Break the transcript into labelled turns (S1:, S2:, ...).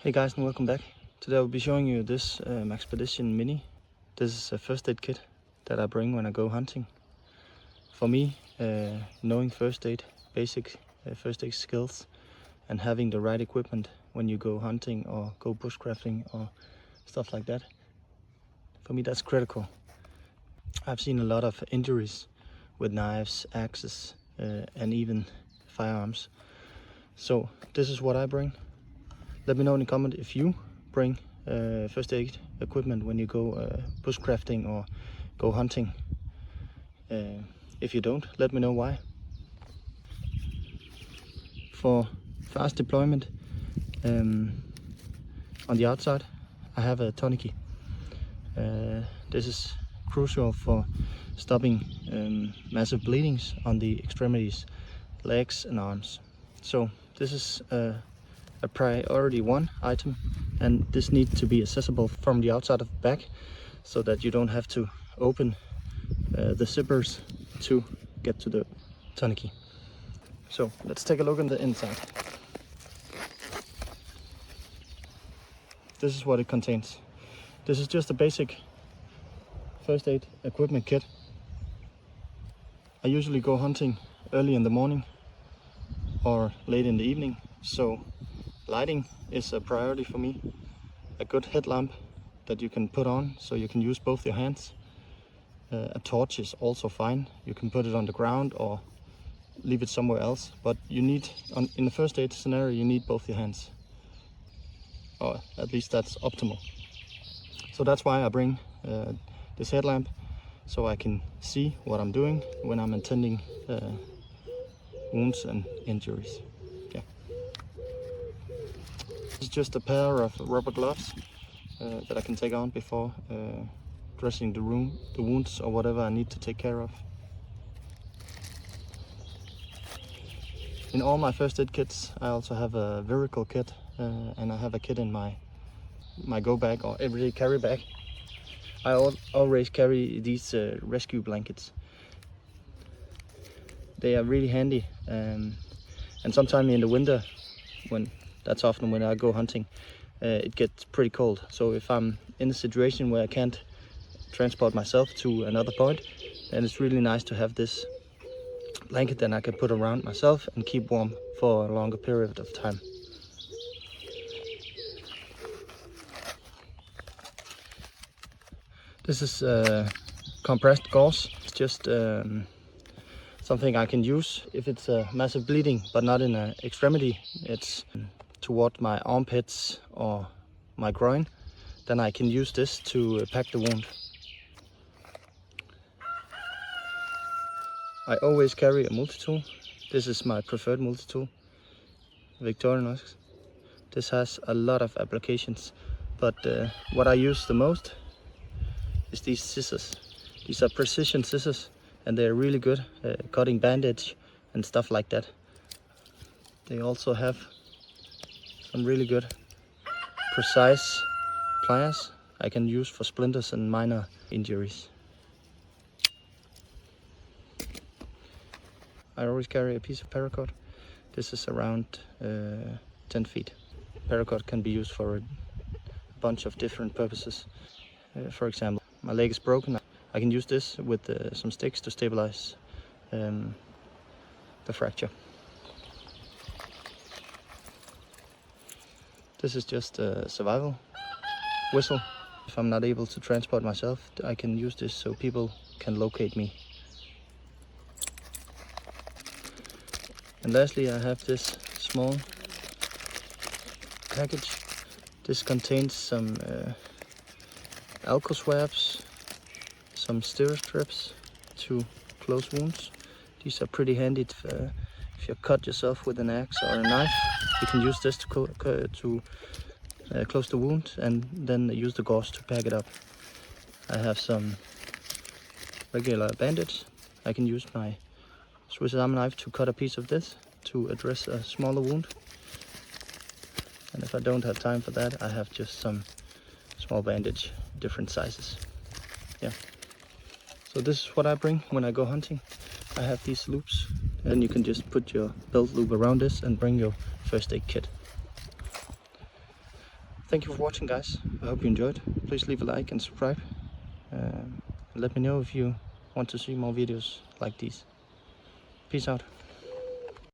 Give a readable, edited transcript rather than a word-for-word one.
S1: Hey guys, and welcome back. Today I'll be showing you this Maxpedition Mini. This is a first aid kit that I bring when I go hunting. For me, knowing basic first aid skills and having the right equipment when you go hunting or go bushcrafting or stuff like that, for me that's critical. I've seen a lot of injuries with knives, axes and even firearms. So this is what I bring. Let me know in the comment if you bring first aid equipment when you go bushcrafting or go hunting. If you don't, let me know why. For fast deployment on the outside, I have a tourniquet. This is crucial for stopping massive bleedings on the extremities, legs and arms. So this is a priority 1 item, and this needs to be accessible from the outside of the bag so that you don't have to open the zippers to get to the tourniquet. So let's take a look on the inside. This is what it contains. This is just a basic first aid equipment kit. I usually go hunting early in the morning or late in the evening, so lighting is a priority for me. A good headlamp that you can put on so you can use both your hands. A torch is also fine. You can put it on the ground or leave it somewhere else, but you need, in the first aid scenario, you need both your hands, or at least that's optimal. So that's why I bring this headlamp, so I can see what I'm doing when I'm attending wounds and injuries. Yeah. This is just a pair of rubber gloves that I can take on before dressing the wounds or whatever I need to take care of. In all my first aid kits, I also have a vertical kit, and I have a kit in my go bag or everyday carry bag. I always carry these rescue blankets. They are really handy, and sometime in the winter, that's often when I go hunting, it gets pretty cold. So if I'm in a situation where I can't transport myself to another point, then it's really nice to have this blanket that I can put around myself and keep warm for a longer period of time. This is compressed gauze. It's just something I can use if it's a massive bleeding, but not in an extremity. It's toward my armpits or my groin. Then I can use this to pack the wound. I always carry a multi-tool. This is my preferred multi-tool, Victorinox. This has a lot of applications, but what I use the most is these scissors. These are precision scissors, and they're really good cutting bandage and stuff like that. They also have some really good precise pliers I can use for splinters and minor injuries. I always carry a piece of paracord. This is around 10 feet. Paracord can be used for a bunch of different purposes. For example, my leg is broken. I can use this with some sticks to stabilize the fracture. This is just a survival whistle. If I'm not able to transport myself, I can use this so people can locate me. And lastly, I have this small package. This contains some alcohol swabs, some steer strips to close wounds. These are pretty handy if you cut yourself with an axe or a knife. You can use this to close the wound and then use the gauze to pack it up. I have some regular bandage. I can use my Swiss Army knife to cut a piece of this to address a smaller wound. And if I don't have time for that, I have just some small bandage, different sizes. Yeah. So this is what I bring when I go hunting. I have these loops, and you can just put your belt loop around this and bring your first aid kit. thank you for watching, guys. I hope you enjoyed. Please leave a like and subscribe. Let me know if you want to see more videos like these. Peace out.